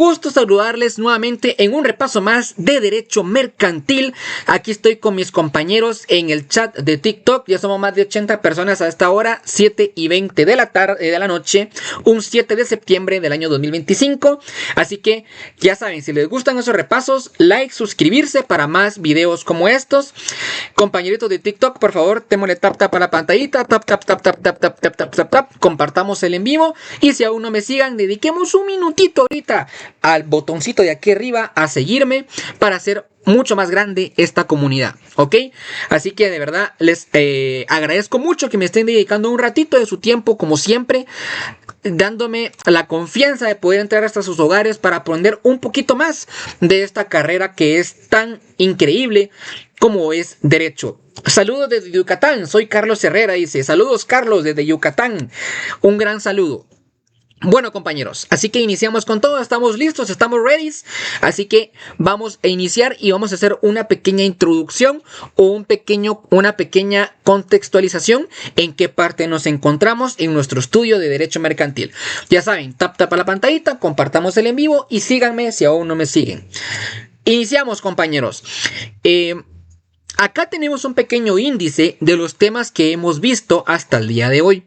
gusto saludarles nuevamente en un repaso más de Derecho Mercantil. Aquí estoy con mis compañeros en el chat de TikTok. Ya somos más de 80 personas a esta hora, 7:20 de la tarde, de la noche, un 7 de septiembre del año 2025. Así que ya saben, si les gustan esos repasos, like, suscribirse para más videos como estos. Compañeritos de TikTok, por favor, démosle tap a la pantallita, tap. Compartamos el en vivo. Y si aún no me sigan, dediquemos un minutito ahorita al botoncito de aquí arriba a seguirme para hacer mucho más grande esta comunidad, ¿ok? Así que de verdad les agradezco mucho que me estén dedicando un ratito de su tiempo, como siempre, dándome la confianza de poder entrar hasta sus hogares para aprender un poquito más de esta carrera que es tan increíble como es Derecho. Saludos desde Yucatán, soy Carlos Herrera, dice. Saludos, Carlos, desde Yucatán. Un gran saludo. Bueno, compañeros, así que iniciamos con todo, estamos listos, estamos ready, así que vamos a iniciar y vamos a hacer una pequeña introducción o una pequeña contextualización en qué parte nos encontramos en nuestro estudio de Derecho Mercantil. Ya saben, tap a la pantallita, compartamos el en vivo y síganme si aún no me siguen. Iniciamos, compañeros. Acá tenemos un pequeño índice de los temas que hemos visto hasta el día de hoy.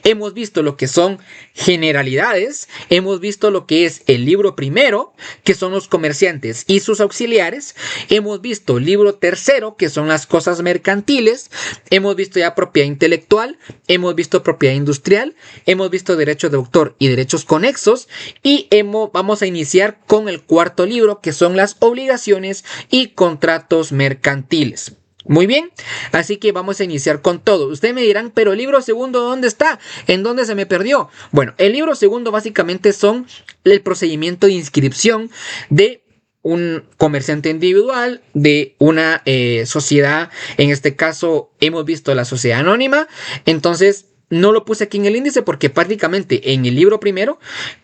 Hemos visto lo que son generalidades, hemos visto lo que es el libro primero, que son los comerciantes y sus auxiliares, hemos visto el libro tercero, que son las cosas mercantiles, hemos visto ya propiedad intelectual, hemos visto propiedad industrial, hemos visto derecho de autor y derechos conexos, y vamos a iniciar con el cuarto libro, que son las obligaciones y contratos mercantiles. Muy bien, así que vamos a iniciar con todo. Ustedes me dirán, pero el libro segundo, ¿dónde está? ¿En dónde se me perdió? Bueno, el libro segundo básicamente son el procedimiento de inscripción de un comerciante individual, de una sociedad. En este caso hemos visto la sociedad anónima. Entonces no lo puse aquí en el índice porque prácticamente en el libro primero,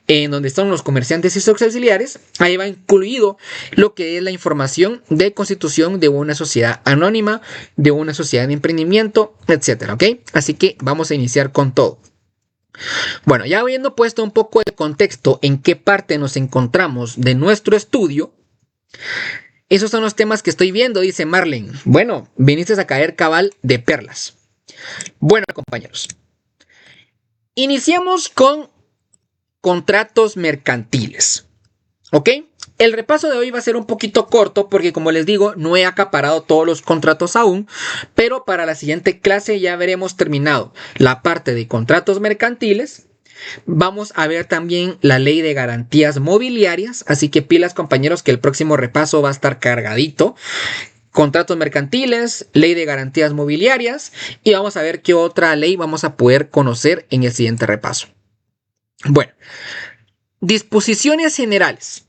en donde están los comerciantes y sus auxiliares, ahí va incluido lo que es la información de constitución de una sociedad anónima, de una sociedad de emprendimiento, etcétera, ¿ok? Así que vamos a iniciar con todo. Bueno, ya habiendo puesto un poco de contexto en qué parte nos encontramos de nuestro estudio, esos son los temas que estoy viendo, dice Marlene. Bueno, viniste a caer cabal de perlas. Bueno, compañeros, iniciamos con contratos mercantiles, ¿ok? El repaso de hoy va a ser un poquito corto porque, como les digo, no he acaparado todos los contratos aún, pero para la siguiente clase ya veremos terminado la parte de contratos mercantiles. Vamos a ver también la ley de garantías mobiliarias, así que pilas, compañeros, que el próximo repaso va a estar cargadito. Contratos mercantiles, ley de garantías mobiliarias, y vamos a ver qué otra ley vamos a poder conocer en el siguiente repaso. Bueno, disposiciones generales.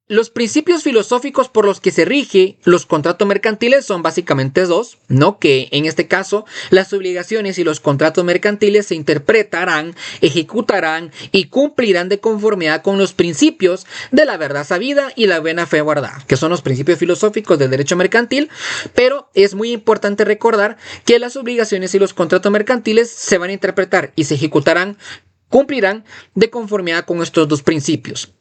Los principios filosóficos por los que se rige los contratos mercantiles son básicamente dos, ¿no? Que en este caso las obligaciones y los contratos mercantiles se interpretarán, ejecutarán y cumplirán de conformidad con los principios de la verdad sabida y la buena fe guardada, que son los principios filosóficos del derecho mercantil. Pero es muy importante recordar que las obligaciones y los contratos mercantiles se van a interpretar y se ejecutarán, cumplirán de conformidad con estos dos principios.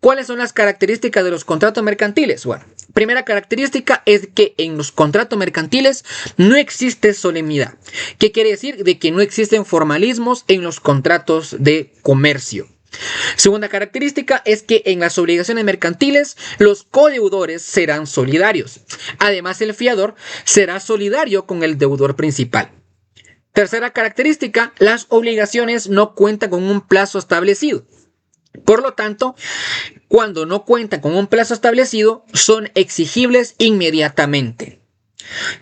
¿Cuáles son las características de los contratos mercantiles? Bueno, primera característica es que en los contratos mercantiles no existe solemnidad. ¿Qué quiere decir? De que no existen formalismos en los contratos de comercio. Segunda característica es que en las obligaciones mercantiles los codeudores serán solidarios. Además, el fiador será solidario con el deudor principal. Tercera característica, las obligaciones no cuentan con un plazo establecido. Por lo tanto, cuando no cuentan con un plazo establecido, son exigibles inmediatamente.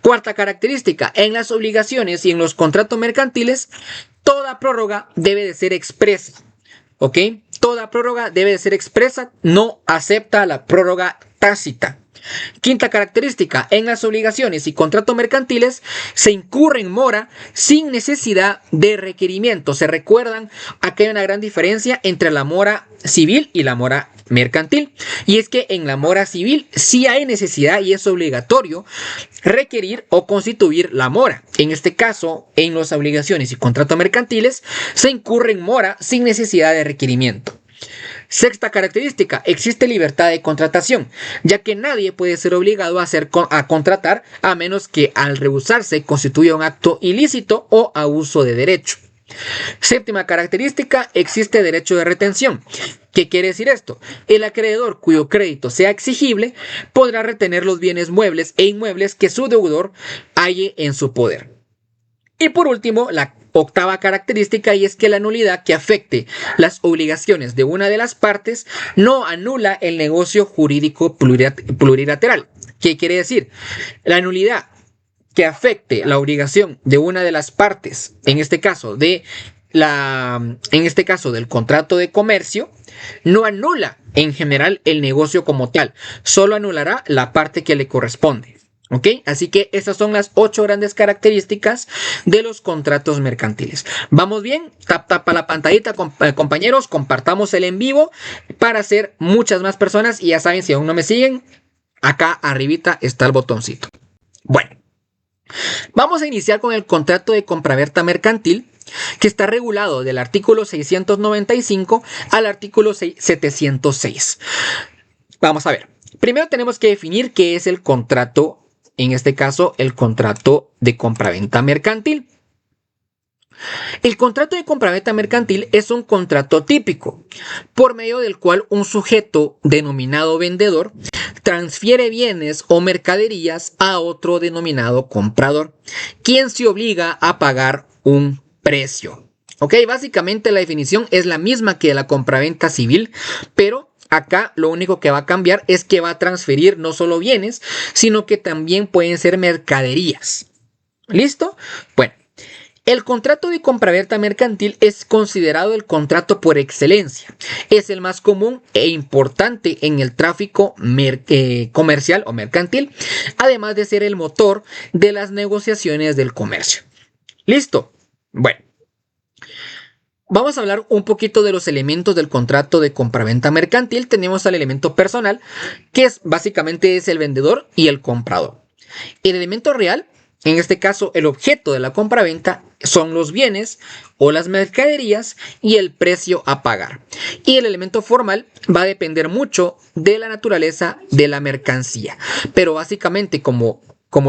Cuarta característica, en las obligaciones y en los contratos mercantiles, toda prórroga debe de ser expresa. ¿Ok? Toda prórroga debe de ser expresa, no acepta la prórroga tácita. Quinta característica, en las obligaciones y contratos mercantiles se incurre en mora sin necesidad de requerimiento. Se recuerdan, aquí hay una gran diferencia entre la mora civil y la mora mercantil, y es que en la mora civil sí hay necesidad y es obligatorio requerir o constituir la mora. En este caso, en las obligaciones y contratos mercantiles se incurre en mora sin necesidad de requerimiento. Sexta característica, existe libertad de contratación, ya que nadie puede ser obligado a contratar a menos que al rehusarse constituya un acto ilícito o abuso de derecho. Séptima característica, existe derecho de retención. ¿Qué quiere decir esto? El acreedor cuyo crédito sea exigible podrá retener los bienes muebles e inmuebles que su deudor halle en su poder. Y por último, la octava característica, y es que la nulidad que afecte las obligaciones de una de las partes no anula el negocio jurídico plurilateral. ¿Qué quiere decir? La nulidad que afecte la obligación de una de las partes, en este caso del contrato de comercio, no anula en general el negocio como tal, solo anulará la parte que le corresponde. ¿Ok? Así que estas son las 8 grandes características de los contratos mercantiles. ¿Vamos bien? Tap a la pantallita, compañeros. Compartamos el en vivo para hacer muchas más personas. Y ya saben, si aún no me siguen, acá arribita está el botoncito. Bueno, vamos a iniciar con el contrato de compraventa mercantil, que está regulado del artículo 695 al artículo 706. Vamos a ver. Primero tenemos que definir qué es el contrato. En este caso, el contrato de compraventa mercantil. El contrato de compraventa mercantil es un contrato típico, por medio del cual un sujeto denominado vendedor transfiere bienes o mercaderías a otro denominado comprador, quien se obliga a pagar un precio. Ok, básicamente la definición es la misma que la compraventa civil, pero acá lo único que va a cambiar es que va a transferir no solo bienes, sino que también pueden ser mercaderías. ¿Listo? Bueno, el contrato de compraventa mercantil es considerado el contrato por excelencia. Es el más común e importante en el tráfico comercial o mercantil, además de ser el motor de las negociaciones del comercio. ¿Listo? Bueno. Vamos a hablar un poquito de los elementos del contrato de compraventa mercantil. Tenemos al elemento personal, que básicamente es el vendedor y el comprador. El elemento real, en este caso el objeto de la compraventa, son los bienes o las mercaderías y el precio a pagar. Y el elemento formal va a depender mucho de la naturaleza de la mercancía. Pero básicamente como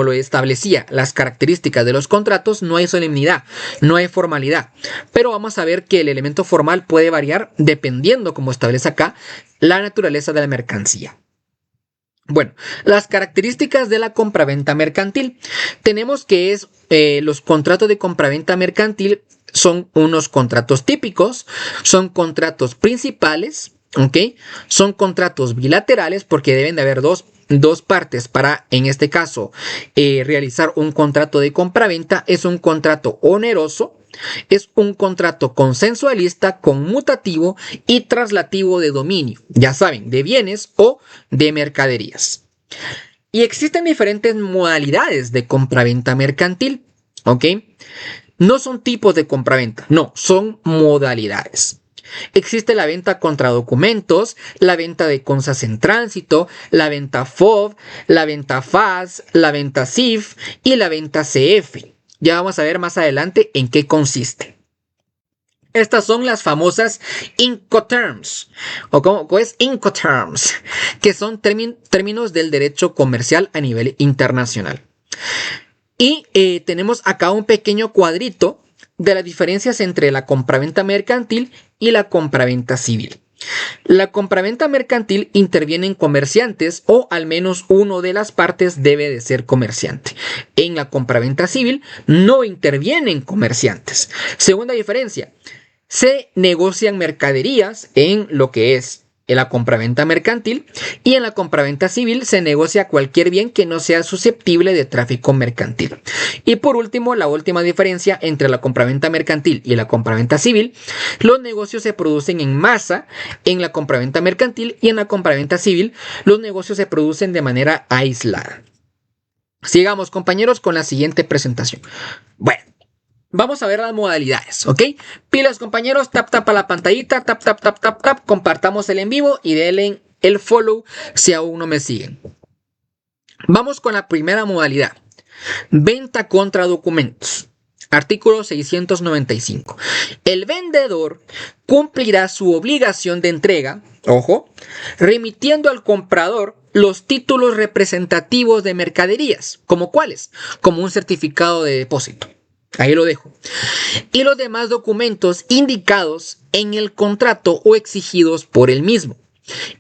lo establecía las características de los contratos, no hay solemnidad, no hay formalidad. Pero vamos a ver que el elemento formal puede variar dependiendo, como establece acá, la naturaleza de la mercancía. Bueno, las características de la compraventa mercantil. Tenemos que los contratos de compraventa mercantil son unos contratos típicos, son contratos principales, ¿ok? Son contratos bilaterales porque deben de haber dos partes para, en este caso, realizar un contrato de compraventa. Es un contrato oneroso, es un contrato consensualista, conmutativo y traslativo de dominio, ya saben, de bienes o de mercaderías. Y existen diferentes modalidades de compraventa mercantil, ¿ok? No son tipos de compraventa, no, son modalidades. Existe la venta contra documentos, la venta de cosas en tránsito, la venta FOB, la venta FAS, la venta CIF y la venta CF. Ya vamos a ver más adelante en qué consiste. Estas son las famosas Incoterms, o como es Incoterms, que son términos del derecho comercial a nivel internacional. Y tenemos acá un pequeño cuadrito de las diferencias entre la compraventa mercantil y la compraventa civil. La compraventa mercantil interviene en comerciantes o al menos uno de las partes debe de ser comerciante. En la compraventa civil no intervienen comerciantes. Segunda diferencia, se negocian mercaderías en lo que es la compraventa mercantil y en la compraventa civil se negocia cualquier bien que no sea susceptible de tráfico mercantil. Y por último, la última diferencia entre la compraventa mercantil y la compraventa civil, los negocios se producen en masa en la compraventa mercantil y en la compraventa civil los negocios se producen de manera aislada. Sigamos, compañeros, con la siguiente presentación. Bueno, vamos a ver las modalidades, ¿ok? Pilas, compañeros, tap a la pantallita, tap, compartamos el en vivo y denle el follow si aún no me siguen. Vamos con la primera modalidad, venta contra documentos. Artículo 695. El vendedor cumplirá su obligación de entrega, ojo, remitiendo al comprador los títulos representativos de mercaderías, ¿como cuáles? Como un certificado de depósito. Ahí lo dejo. Y los demás documentos indicados en el contrato o exigidos por el mismo.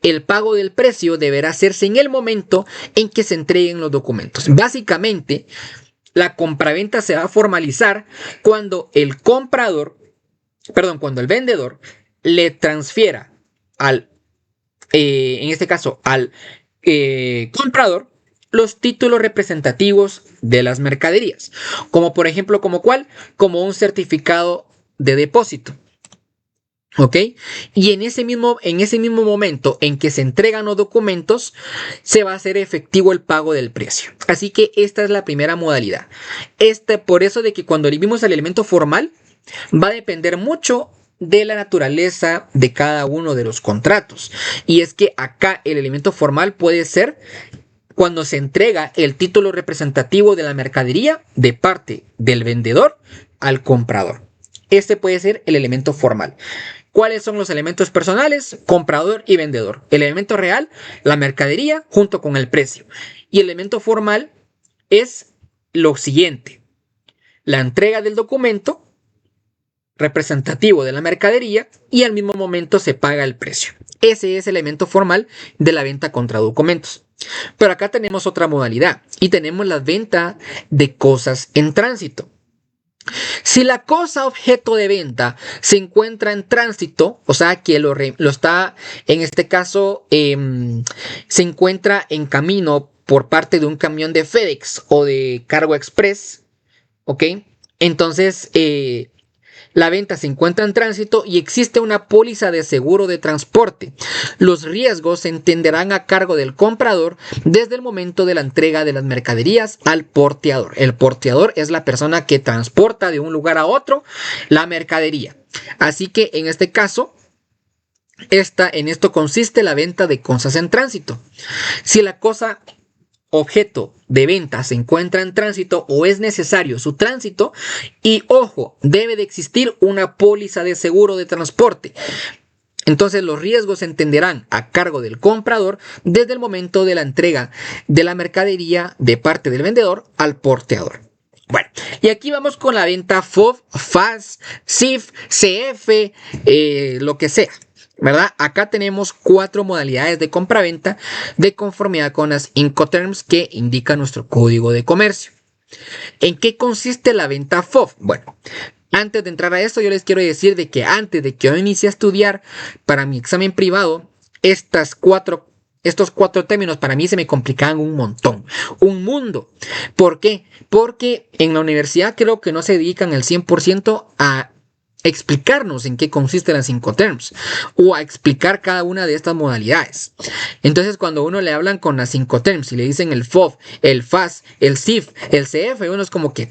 El pago del precio deberá hacerse en el momento en que se entreguen los documentos. Básicamente, la compraventa se va a formalizar cuando el vendedor le transfiera en este caso, al comprador, los títulos representativos de las mercaderías. Como por ejemplo, ¿como cuál? Como un certificado de depósito. ¿Ok? Y en ese mismo momento en que se entregan los documentos, se va a hacer efectivo el pago del precio. Así que esta es la primera modalidad. Por eso de que cuando vimos el elemento formal, va a depender mucho de la naturaleza de cada uno de los contratos. Y es que acá el elemento formal puede ser cuando se entrega el título representativo de la mercadería de parte del vendedor al comprador. Este puede ser el elemento formal. ¿Cuáles son los elementos personales? Comprador y vendedor. El elemento real, la mercadería junto con el precio. Y el elemento formal es lo siguiente: la entrega del documento representativo de la mercadería y al mismo momento se paga el precio. Ese es el elemento formal de la venta contra documentos. Pero acá tenemos otra modalidad y tenemos la venta de cosas en tránsito. Si la cosa objeto de venta se encuentra en tránsito, o sea que lo está, en este caso, se encuentra en camino por parte de un camión de FedEx o de Cargo Express, ¿ok? Entonces, la venta se encuentra en tránsito y existe una póliza de seguro de transporte. Los riesgos se entenderán a cargo del comprador desde el momento de la entrega de las mercaderías al porteador. El porteador es la persona que transporta de un lugar a otro la mercadería. Así que en este caso, en esto consiste la venta de cosas en tránsito. Si la cosa objeto de venta se encuentra en tránsito o es necesario su tránsito, y ojo, debe de existir una póliza de seguro de transporte. Entonces los riesgos se entenderán a cargo del comprador desde el momento de la entrega de la mercadería de parte del vendedor al porteador. Bueno, y aquí vamos con la venta FOB, FAS, CIF, CF, lo que sea, ¿verdad? Acá tenemos 4 modalidades de compraventa de conformidad con las Incoterms que indica nuestro código de comercio. ¿En qué consiste la venta FOB? Bueno, antes de entrar a esto, yo les quiero decir de que antes de que yo inicie a estudiar para mi examen privado, estos 4 términos para mí se me complicaban un montón, un mundo. ¿Por qué? Porque en la universidad creo que no se dedican el 100% a explicarnos en qué consisten las Incoterms o a explicar cada una de estas modalidades. Entonces, cuando uno le hablan con las Incoterms y le dicen el FOB, el FAS, el CIF, el CF, uno es como que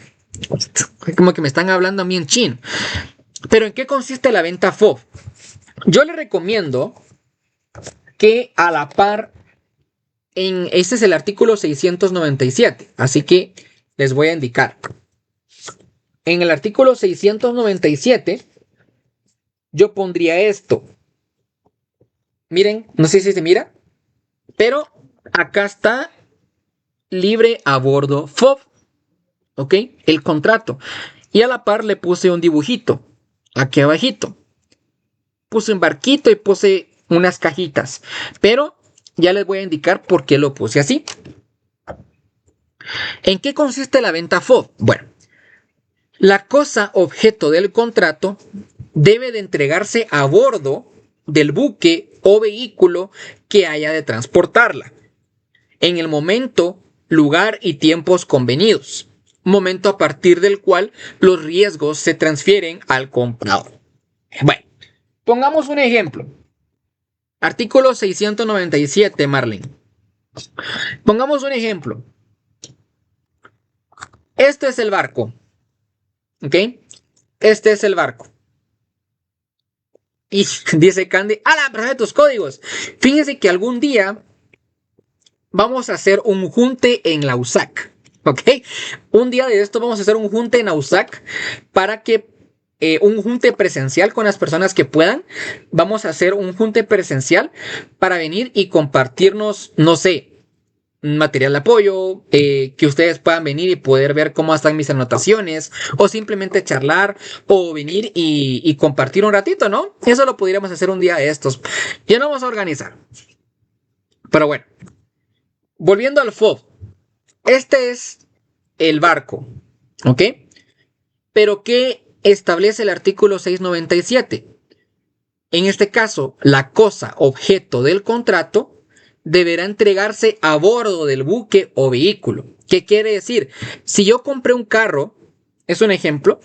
me están hablando a mí en chino. Pero ¿en qué consiste la venta FOB? Yo le recomiendo que a la par, este es el artículo 697, así que les voy a indicar. En el artículo 697, yo pondría esto. Miren, no sé si se mira, pero acá está libre a bordo FOB, ¿ok? El contrato. Y a la par le puse un dibujito, aquí abajito. Puse un barquito y puse unas cajitas, pero ya les voy a indicar por qué lo puse así. ¿En qué consiste la venta FOB? Bueno, la cosa objeto del contrato debe de entregarse a bordo del buque o vehículo que haya de transportarla, en el momento, lugar y tiempos convenidos, momento a partir del cual los riesgos se transfieren al comprador. Bueno, pongamos un ejemplo. Artículo 697, Marlene. Pongamos un ejemplo. Este es el barco. ¿Ok? Este es el barco. Y dice Candy, ¡ala! ¡Préstame tus códigos! Fíjense que algún día vamos a hacer un junte en la USAC. ¿Ok? Un día de esto vamos a hacer un junte en AUSAC para que un junte presencial con las personas que puedan. Vamos a hacer un junte presencial para venir y compartirnos, no sé, material de apoyo, que ustedes puedan venir y poder ver cómo están mis anotaciones, o simplemente charlar, o venir y compartir un ratito, ¿no? Eso lo pudiéramos hacer un día de estos. Ya no vamos a organizar. Pero bueno, volviendo al FOB. Este es el barco, ¿ok? Pero ¿qué establece el artículo 697? En este caso, la cosa objeto del contrato deberá entregarse a bordo del buque o vehículo. ¿Qué quiere decir? Si yo compré un carro, es un ejemplo,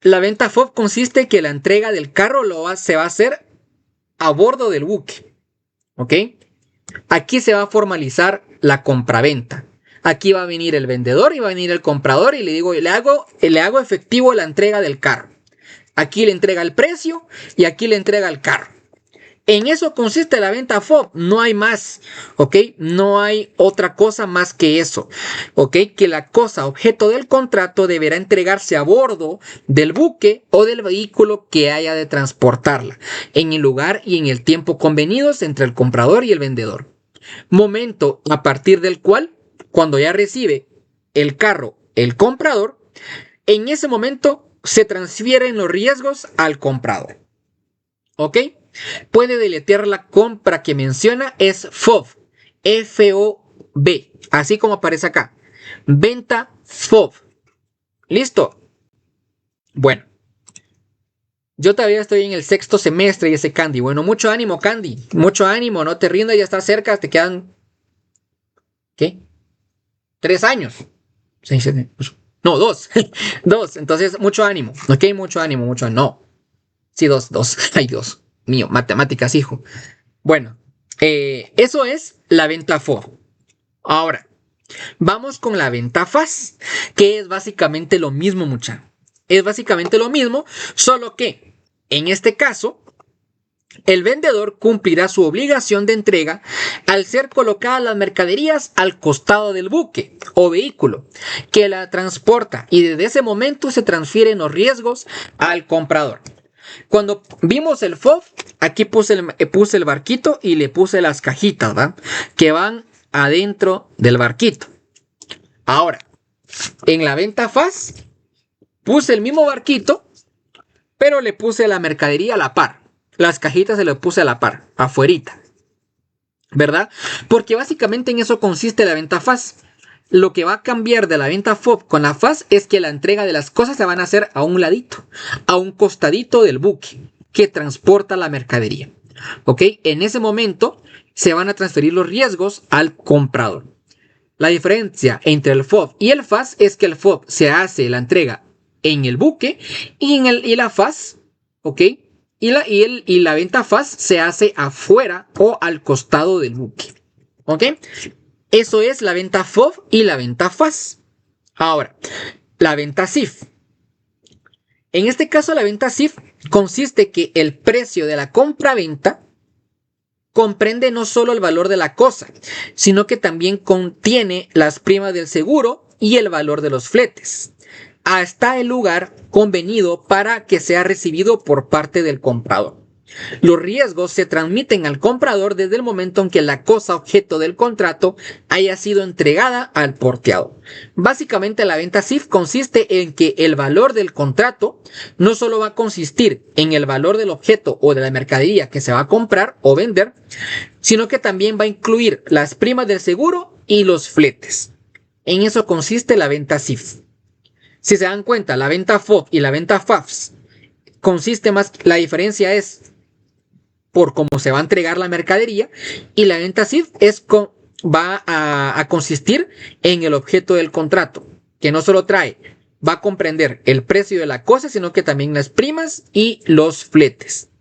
la venta FOB consiste en que la entrega del carro se va a hacer a bordo del buque, ¿ok? Aquí se va a formalizar la compraventa. Aquí va a venir el vendedor y va a venir el comprador y le digo, le hago efectivo la entrega del carro. Aquí le entrega el precio y aquí le entrega el carro. En eso consiste la venta FOB, no hay más, ¿ok? No hay otra cosa más que eso, ¿ok? Que la cosa objeto del contrato deberá entregarse a bordo del buque o del vehículo que haya de transportarla, en el lugar y en el tiempo convenidos entre el comprador y el vendedor. Momento a partir del cual, cuando ya recibe el carro el comprador, en ese momento se transfieren los riesgos al comprador, ¿ok? Puede deletrear la compra que menciona, es FOB, F-O-B, así como aparece acá. Venta FOB. ¿Listo? Bueno, yo todavía estoy en el 6º semestre y ese Candy. Bueno, mucho ánimo, Candy. Mucho ánimo, no te rindas, ya estás cerca, te quedan... ¿Qué? 3 años. 6, 7, 8. No, 2. 2. Entonces, mucho ánimo. Ok, mucho ánimo, mucho ánimo. No. Sí, 2. Ay, Dios mío, matemáticas, hijo. Bueno, eso es la venta FOB. Ahora, vamos con la venta FAS, que es básicamente lo mismo, mucha. Es básicamente lo mismo, solo que en este caso, el vendedor cumplirá su obligación de entrega al ser colocadas las mercaderías al costado del buque o vehículo que la transporta, y desde ese momento se transfieren los riesgos al comprador. Cuando vimos el FOB, aquí puse el barquito y le puse las cajitas, ¿va? Que van adentro del barquito. Ahora, en la venta FAS, puse el mismo barquito, pero le puse la mercadería a la par. Las cajitas se las puse a la par, afuerita, ¿verdad? Porque básicamente en eso consiste la venta FAS. Lo que va a cambiar de la venta FOB con la FAS es que la entrega de las cosas se van a hacer a un ladito, a un costadito del buque que transporta la mercadería. ¿Ok? En ese momento se van a transferir los riesgos al comprador. La diferencia entre el FOB y el FAS es que el FOB se hace la entrega en el buque y la FAS, ¿ok? Y la venta FAS se hace afuera o al costado del buque. ¿Ok? Eso es la venta FOB y la venta FAS. Ahora, la venta CIF. En este caso, la venta CIF consiste que el precio de la compra-venta comprende no solo el valor de la cosa, sino que también contiene las primas del seguro y el valor de los fletes, hasta el lugar convenido para que sea recibido por parte del comprador. Los riesgos se transmiten al comprador desde el momento en que la cosa objeto del contrato haya sido entregada al porteado. Básicamente la venta CIF consiste en que el valor del contrato no solo va a consistir en el valor del objeto o de la mercadería que se va a comprar o vender, sino que también va a incluir las primas del seguro y los fletes. En eso consiste la venta CIF. Si se dan cuenta, la venta FOB y la venta FAS consiste más, la diferencia es por cómo se va a entregar la mercadería, y la venta CIF va a consistir en el objeto del contrato, que no solo va a comprender el precio de la cosa, sino que también las primas y los fletes.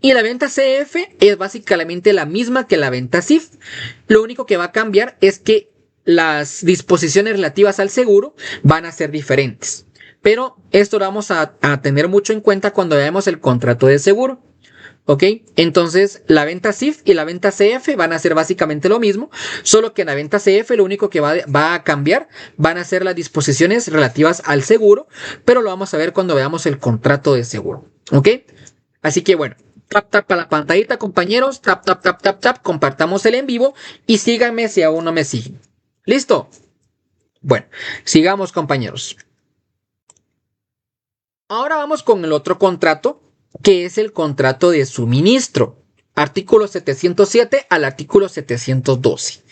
Y la venta CF es básicamente la misma que la venta CIF. Lo único que va a cambiar es que las disposiciones relativas al seguro van a ser diferentes. Pero esto lo vamos a tener mucho en cuenta cuando veamos el contrato de seguro. ¿Ok? Entonces la venta CIF y la venta CF van a ser básicamente lo mismo, solo que en la venta CF lo único que va a cambiar van a ser las disposiciones relativas al seguro, pero lo vamos a ver cuando veamos el contrato de seguro. ¿Ok? Así que bueno, tap tap a la pantallita, compañeros, tap tap tap tap tap, compartamos el en vivo y síganme si aún no me siguen. ¿Listo? Bueno, sigamos, compañeros. Ahora vamos con el otro contrato, que es el contrato de suministro. Artículo 707 al artículo 712.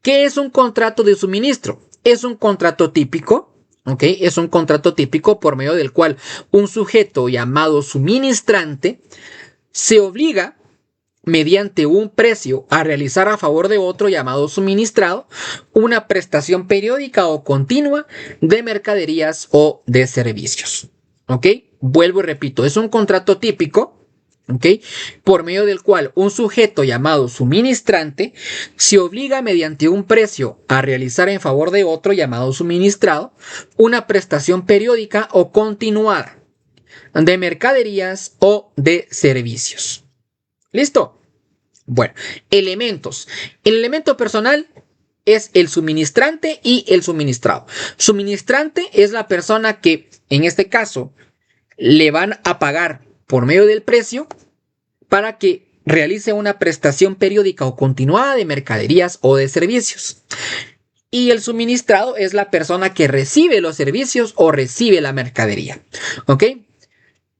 ¿Qué es un contrato de suministro? Es un contrato típico, ¿ok? Es un contrato típico por medio del cual un sujeto llamado suministrante se obliga mediante un precio a realizar a favor de otro llamado suministrado una prestación periódica o continua de mercaderías o de servicios. ¿Ok? Vuelvo y repito, es un contrato típico, ¿ok? Por medio del cual un sujeto llamado suministrante se obliga mediante un precio a realizar en favor de otro llamado suministrado una prestación periódica o continuada de mercaderías o de servicios. ¿Listo? Bueno, elementos. El elemento personal es el suministrante y el suministrado. Suministrante es la persona que, en este caso, le van a pagar por medio del precio para que realice una prestación periódica o continuada de mercaderías o de servicios. Y el suministrado es la persona que recibe los servicios o recibe la mercadería. ¿Ok?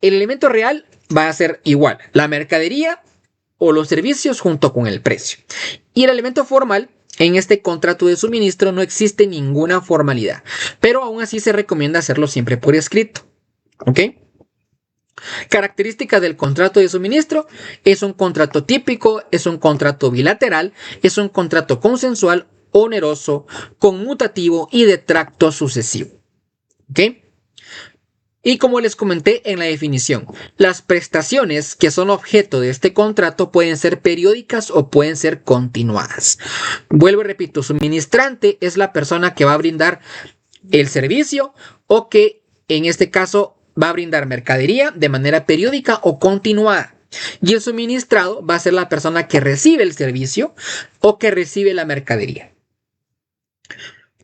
El elemento real va a ser igual. La mercadería o los servicios junto con el precio. Y el elemento formal, en este contrato de suministro no existe ninguna formalidad, pero aún así se recomienda hacerlo siempre por escrito. ¿Ok? Características del contrato de suministro: es un contrato típico, es un contrato bilateral, es un contrato consensual, oneroso, conmutativo y de tracto sucesivo. ¿Ok? Y como les comenté en la definición, las prestaciones que son objeto de este contrato pueden ser periódicas o pueden ser continuadas. Vuelvo y repito, suministrante es la persona que va a brindar el servicio o que en este caso va a brindar mercadería de manera periódica o continuada. Y el suministrado va a ser la persona que recibe el servicio o que recibe la mercadería.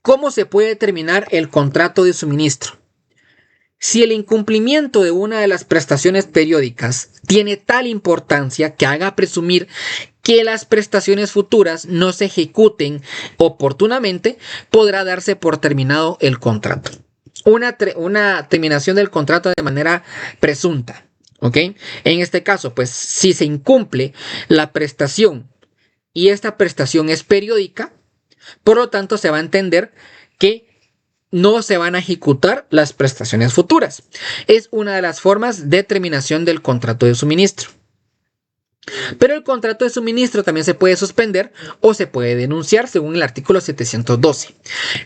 ¿Cómo se puede determinar el contrato de suministro? Si el incumplimiento de una de las prestaciones periódicas tiene tal importancia que haga presumir que las prestaciones futuras no se ejecuten oportunamente, podrá darse por terminado el contrato. Una terminación del contrato de manera presunta. ¿Ok? En este caso, pues si se incumple la prestación y esta prestación es periódica, por lo tanto se va a entender que no se van a ejecutar las prestaciones futuras. Es una de las formas de terminación del contrato de suministro. Pero el contrato de suministro también se puede suspender o se puede denunciar según el artículo 712.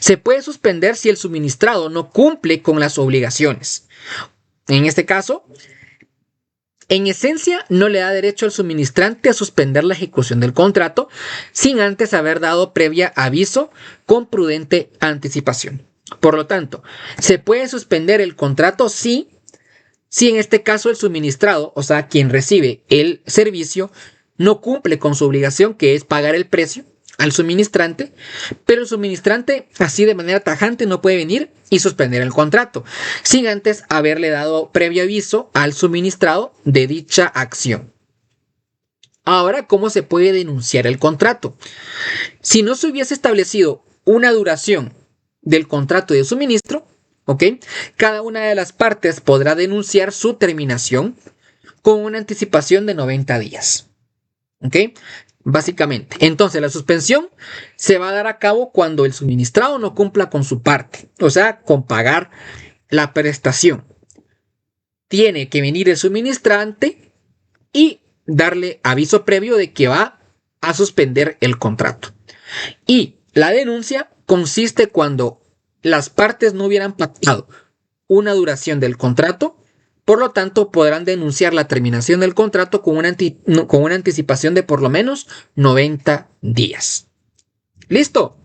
Se puede suspender si el suministrado no cumple con las obligaciones. En este caso, en esencia, no le da derecho al suministrante a suspender la ejecución del contrato sin antes haber dado previa aviso con prudente anticipación. Por lo tanto, se puede suspender el contrato si en este caso el suministrado, o sea, quien recibe el servicio, no cumple con su obligación, que es pagar el precio al suministrante, pero el suministrante así de manera tajante no puede venir y suspender el contrato sin antes haberle dado previo aviso al suministrado de dicha acción. Ahora, ¿cómo se puede denunciar el contrato? Si no se hubiese establecido una duración del contrato de suministro, ¿ok? Cada una de las partes podrá denunciar su terminación con una anticipación de 90 días. ¿Ok? Básicamente. Entonces, la suspensión se va a dar a cabo cuando el suministrado no cumpla con su parte, o sea, con pagar la prestación. Tiene que venir el suministrante y darle aviso previo de que va a suspender el contrato. Y la denuncia consiste cuando las partes no hubieran pactado una duración del contrato, por lo tanto podrán denunciar la terminación del contrato con una anticipación de por lo menos 90 días. ¿Listo?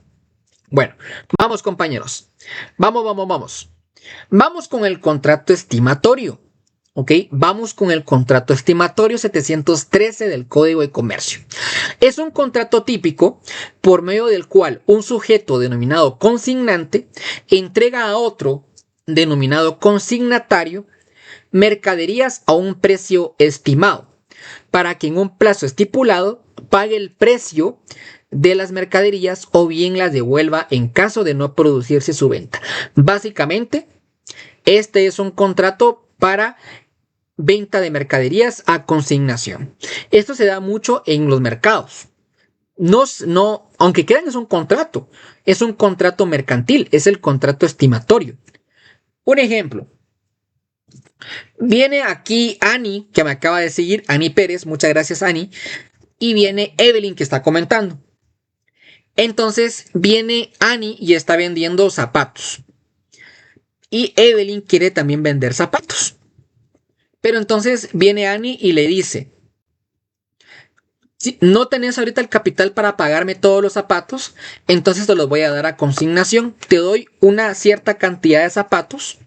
Bueno, vamos, compañeros. Vamos con el contrato estimatorio. ¿Ok? Vamos con el contrato estimatorio 713 del Código de Comercio. Es un contrato típico por medio del cual un sujeto denominado consignante entrega a otro denominado consignatario mercaderías a un precio estimado para que en un plazo estipulado pague el precio de las mercaderías o bien las devuelva en caso de no producirse su venta. Básicamente, este es un contrato para venta de mercaderías a consignación. Esto se da mucho en los mercados. Aunque crean es un contrato mercantil, es el contrato estimatorio. Un ejemplo. Viene aquí Ani, que me acaba de seguir, Ani Pérez, muchas gracias Ani, y viene Evelyn que está comentando. Entonces viene Ani y está vendiendo zapatos. Y Evelyn quiere también vender zapatos. Pero entonces viene Ani y le dice, si no tenés ahorita el capital para pagarme todos los zapatos, entonces te los voy a dar a consignación. Te doy una cierta cantidad de zapatos,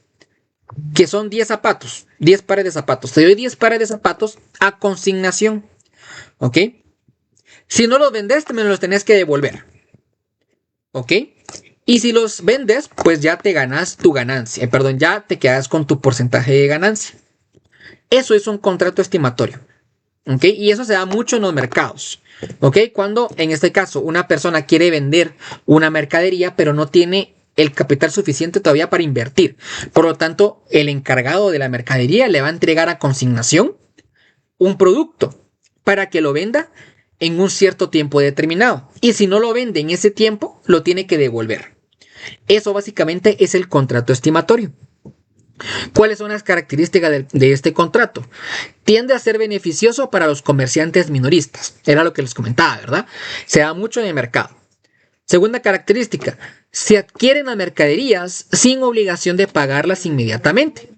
que son 10 zapatos, 10 pares de zapatos. Te doy 10 pares de zapatos a consignación. ¿Ok? Si no los vendes, me los tenés que devolver. ¿Ok? Y si los vendes, pues ya te ganas tu ganancia. Ya te quedas con tu porcentaje de ganancia. Eso es un contrato estimatorio. ¿Ok? Y eso se da mucho en los mercados. ¿Ok? Cuando en este caso una persona quiere vender una mercadería, pero no tiene el capital suficiente todavía para invertir. Por lo tanto, el encargado de la mercadería le va a entregar a consignación un producto para que lo venda en un cierto tiempo determinado. Y si no lo vende en ese tiempo, lo tiene que devolver. Eso básicamente es el contrato estimatorio. ¿Cuáles son las características de este contrato? Tiende a ser beneficioso para los comerciantes minoristas. Era lo que les comentaba, ¿verdad? Se da mucho en el mercado. Segunda característica, se adquieren las mercaderías sin obligación de pagarlas inmediatamente.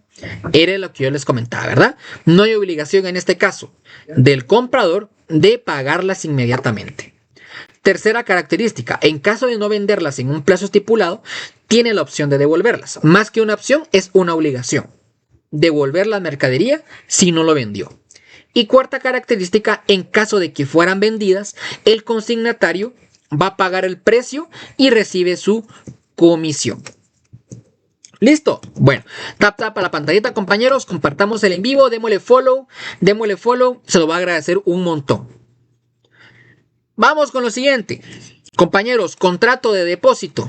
Era lo que yo les comentaba, ¿verdad? No hay obligación en este caso del comprador de pagarlas inmediatamente. Tercera característica, en caso de no venderlas en un plazo estipulado, tiene la opción de devolverlas. Más que una opción, es una obligación. Devolver la mercadería si no lo vendió. Y cuarta característica, en caso de que fueran vendidas, el consignatario va a pagar el precio y recibe su comisión. ¿Listo? Bueno, tap a la pantallita, compañeros, compartamos el en vivo, démosle follow, se lo va a agradecer un montón. Vamos con lo siguiente. Compañeros, contrato de depósito.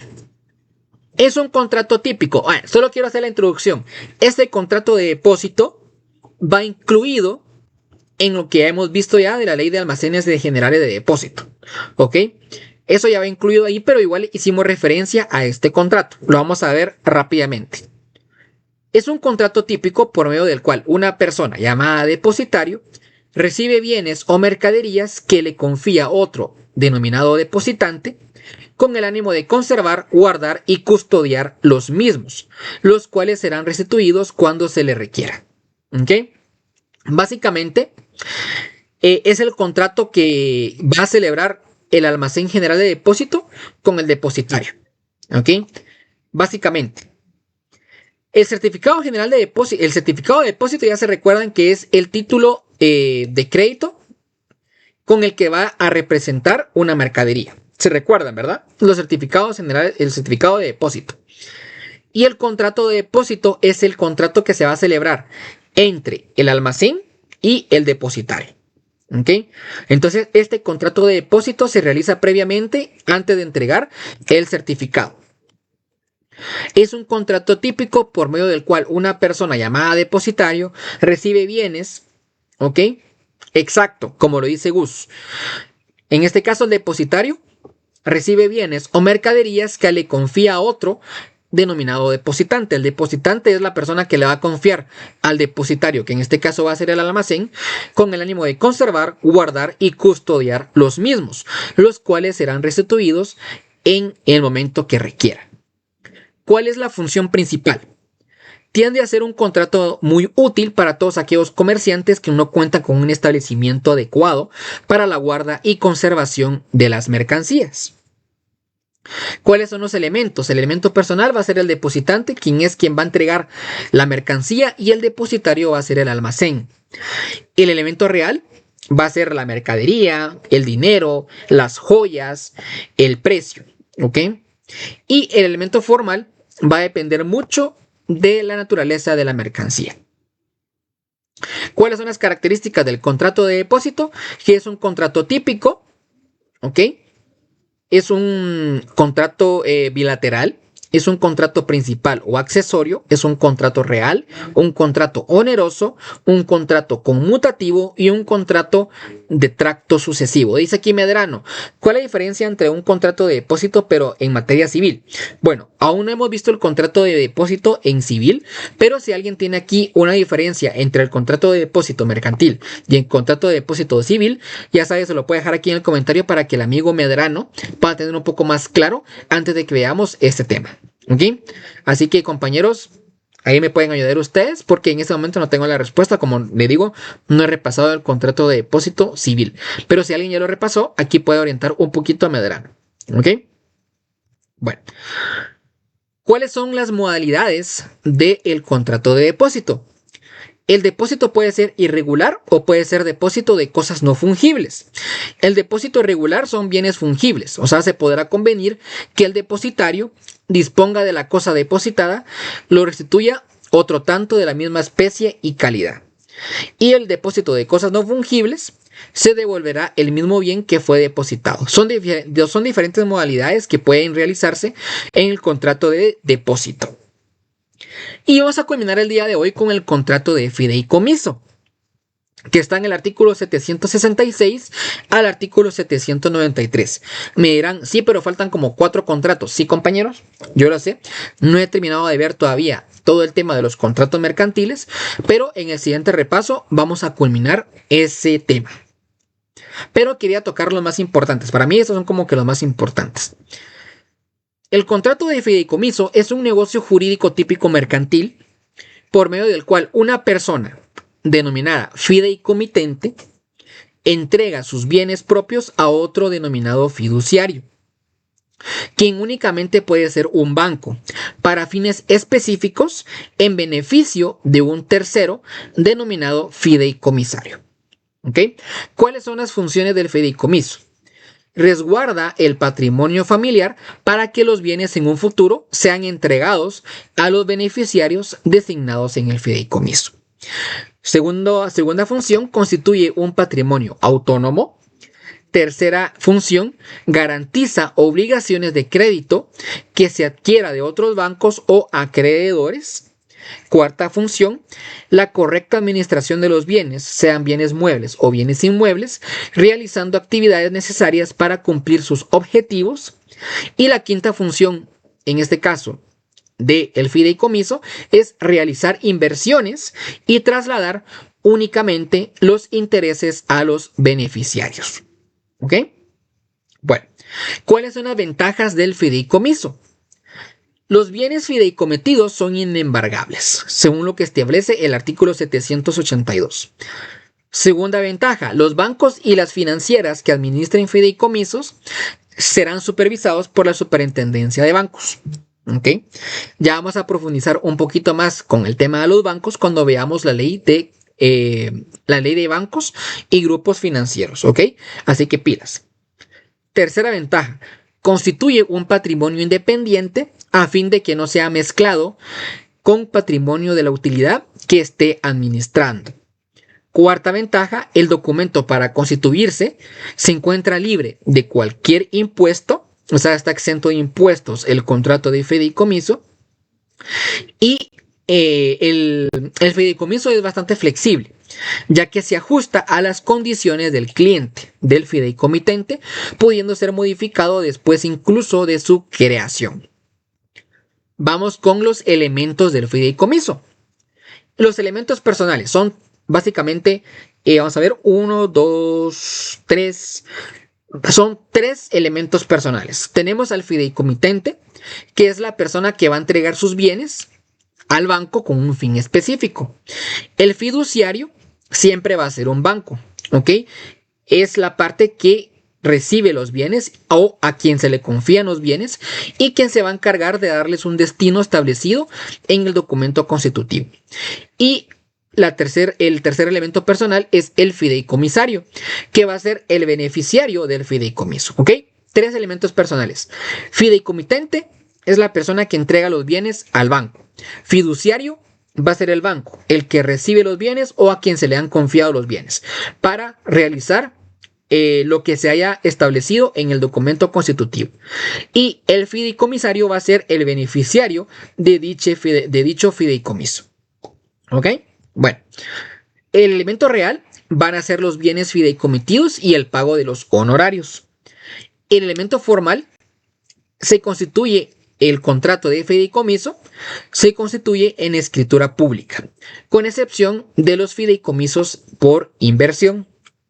Es un contrato típico. Solo quiero hacer la introducción. Este contrato de depósito va incluido en lo que hemos visto ya de la ley de almacenes generales de depósito. ¿Ok? Eso ya va incluido ahí, pero igual hicimos referencia a este contrato. Lo vamos a ver rápidamente. Es un contrato típico por medio del cual una persona llamada depositario recibe bienes o mercaderías que le confía otro denominado depositante con el ánimo de conservar, guardar y custodiar los mismos, los cuales serán restituidos cuando se le requiera. ¿Ok? Básicamente, es el contrato que va a celebrar el almacén general de depósito con el depositario. ¿Ok? Básicamente, el certificado general de depósito, el certificado de depósito ya se recuerdan que es el título de crédito con el que va a representar una mercadería. Se recuerdan, ¿verdad? Los certificados generales, el certificado de depósito. Y el contrato de depósito es el contrato que se va a celebrar entre el almacén y el depositario. ¿Ok? Entonces, este contrato de depósito se realiza previamente antes de entregar el certificado. Es un contrato típico por medio del cual una persona llamada depositario recibe bienes, ¿ok? Exacto, como lo dice Gus. En este caso, el depositario recibe bienes o mercaderías que le confía a otro denominado depositante. El depositante es la persona que le va a confiar al depositario, que en este caso va a ser el almacén, con el ánimo de conservar, guardar y custodiar los mismos, los cuales serán restituidos en el momento que requiera. ¿Cuál es la función principal? Tiende a ser un contrato muy útil para todos aquellos comerciantes que no cuentan con un establecimiento adecuado para la guarda y conservación de las mercancías. ¿Cuáles son los elementos? El elemento personal va a ser el depositante, quien va a entregar la mercancía, y el depositario va a ser el almacén. El elemento real va a ser la mercadería, el dinero, las joyas, el precio, ¿ok? Y el elemento formal va a depender mucho de la naturaleza de la mercancía. ¿Cuáles son las características del contrato de depósito? Que es un contrato típico, ¿ok? Es un contrato bilateral, es un contrato principal o accesorio, es un contrato real, un contrato oneroso, un contrato conmutativo y un contrato de tracto sucesivo. Dice aquí Medrano, ¿cuál es la diferencia entre un contrato de depósito pero en materia civil? Bueno, aún no hemos visto el contrato de depósito en civil, pero si alguien tiene aquí una diferencia entre el contrato de depósito mercantil y el contrato de depósito civil, ya sabes, se lo puede dejar aquí en el comentario para que el amigo Medrano pueda tener un poco más claro antes de que veamos este tema. ¿Ok? Así que, compañeros, ahí me pueden ayudar ustedes porque en este momento no tengo la respuesta. Como le digo, no he repasado el contrato de depósito civil. Pero si alguien ya lo repasó, aquí puede orientar un poquito a Medrano. ¿Ok? Bueno. ¿Cuáles son las modalidades del contrato de depósito? El depósito puede ser irregular o puede ser depósito de cosas no fungibles. El depósito irregular son bienes fungibles, o sea, se podrá convenir que el depositario disponga de la cosa depositada, lo restituya otro tanto de la misma especie y calidad. Y el depósito de cosas no fungibles se devolverá el mismo bien que fue depositado. Son diferentes modalidades que pueden realizarse en el contrato de depósito. Y vamos a culminar el día de hoy con el contrato de fideicomiso, que está en el artículo 766 al artículo 793. Me dirán, sí, pero faltan como 4 contratos. Sí, compañeros, yo lo sé. No he terminado de ver todavía todo el tema de los contratos mercantiles, pero en el siguiente repaso vamos a culminar ese tema. Pero quería tocar los más importantes. Para mí estos son como que los más importantes. El contrato de fideicomiso es un negocio jurídico típico mercantil por medio del cual una persona denominada fideicomitente entrega sus bienes propios a otro denominado fiduciario, quien únicamente puede ser un banco, para fines específicos en beneficio de un tercero denominado fideicomisario. ¿Ok? ¿Cuáles son las funciones del fideicomiso? Resguarda el patrimonio familiar para que los bienes en un futuro sean entregados a los beneficiarios designados en el fideicomiso. Segunda función, constituye un patrimonio autónomo. Tercera función, garantiza obligaciones de crédito que se adquiera de otros bancos o acreedores. Cuarta función, la correcta administración de los bienes, sean bienes muebles o bienes inmuebles, realizando actividades necesarias para cumplir sus objetivos. Y la quinta función, en este caso del fideicomiso, es realizar inversiones y trasladar únicamente los intereses a los beneficiarios. ¿Ok? Bueno, ¿cuáles son las ventajas del fideicomiso? Los bienes fideicometidos son inembargables, según lo que establece el artículo 782. Segunda ventaja, los bancos y las financieras que administren fideicomisos serán supervisados por la Superintendencia de Bancos. ¿Ok? Ya vamos a profundizar un poquito más con el tema de los bancos cuando veamos la ley de bancos y grupos financieros. ¿Ok? Así que pilas. Tercera ventaja, constituye un patrimonio independiente a fin de que no sea mezclado con patrimonio de la utilidad que esté administrando. Cuarta ventaja, el documento para constituirse se encuentra libre de cualquier impuesto, o sea, está exento de impuestos el contrato de fideicomiso, y el fideicomiso es bastante flexible, ya que se ajusta a las condiciones del cliente, del fideicomitente, pudiendo ser modificado después incluso de su creación. Vamos con los elementos del fideicomiso. Los elementos personales son básicamente, vamos a ver, 1, 2, 3. Son 3 elementos personales. Tenemos al fideicomitente, que es la persona que va a entregar sus bienes al banco con un fin específico. El fiduciario siempre va a ser un banco, ¿ok? Es la parte que recibe los bienes o a quien se le confían los bienes y quien se va a encargar de darles un destino establecido en el documento constitutivo. Y el tercer elemento personal es el fideicomisario, que va a ser el beneficiario del fideicomiso. ¿Ok? 3 elementos personales. Fideicomitente es la persona que entrega los bienes al banco. Fiduciario va a ser el banco, el que recibe los bienes o a quien se le han confiado los bienes para realizar lo que se haya establecido en el documento constitutivo. Y el fideicomisario va a ser el beneficiario de dicho fideicomiso. ¿Ok? Bueno, el elemento real van a ser los bienes fideicomitidos y el pago de los honorarios. El elemento formal se constituye el contrato de fideicomiso, se constituye en escritura pública, con excepción de los fideicomisos por inversión,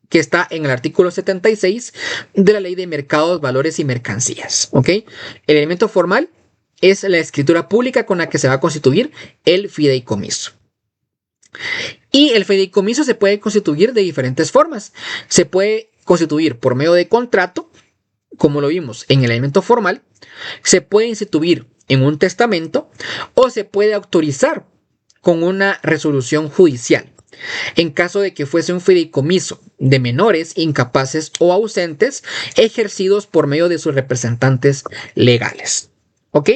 que está en el artículo 76 de la Ley de Mercados, Valores y Mercancías. ¿Ok? El elemento formal es la escritura pública con la que se va a constituir el fideicomiso. Y el fideicomiso se puede constituir de diferentes formas. Se puede constituir por medio de contrato, como lo vimos en el elemento formal. Se puede instituir en un testamento o se puede autorizar con una resolución judicial. En caso de que fuese un fideicomiso de menores, incapaces o ausentes, ejercidos por medio de sus representantes legales. ¿Ok?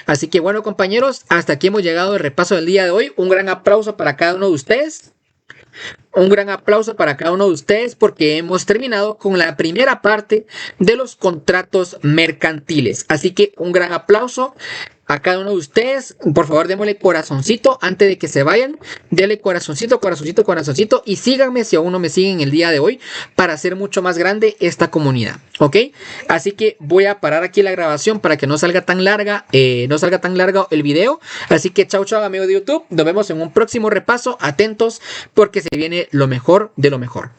Así que bueno, compañeros, hasta aquí hemos llegado al repaso del día de hoy. Un gran aplauso para cada uno de ustedes. Un gran aplauso para cada uno de ustedes porque hemos terminado con la primera parte de los contratos mercantiles. Así que un gran aplauso a cada uno de ustedes. Por favor, démosle corazoncito antes de que se vayan. Denle corazoncito, corazoncito, corazoncito. Y síganme si aún no me siguen el día de hoy para hacer mucho más grande esta comunidad. ¿Ok? Así que voy a parar aquí la grabación para que no salga tan larga, el video. Así que chau, chau, amigos de YouTube. Nos vemos en un próximo repaso. Atentos porque se viene lo mejor de lo mejor.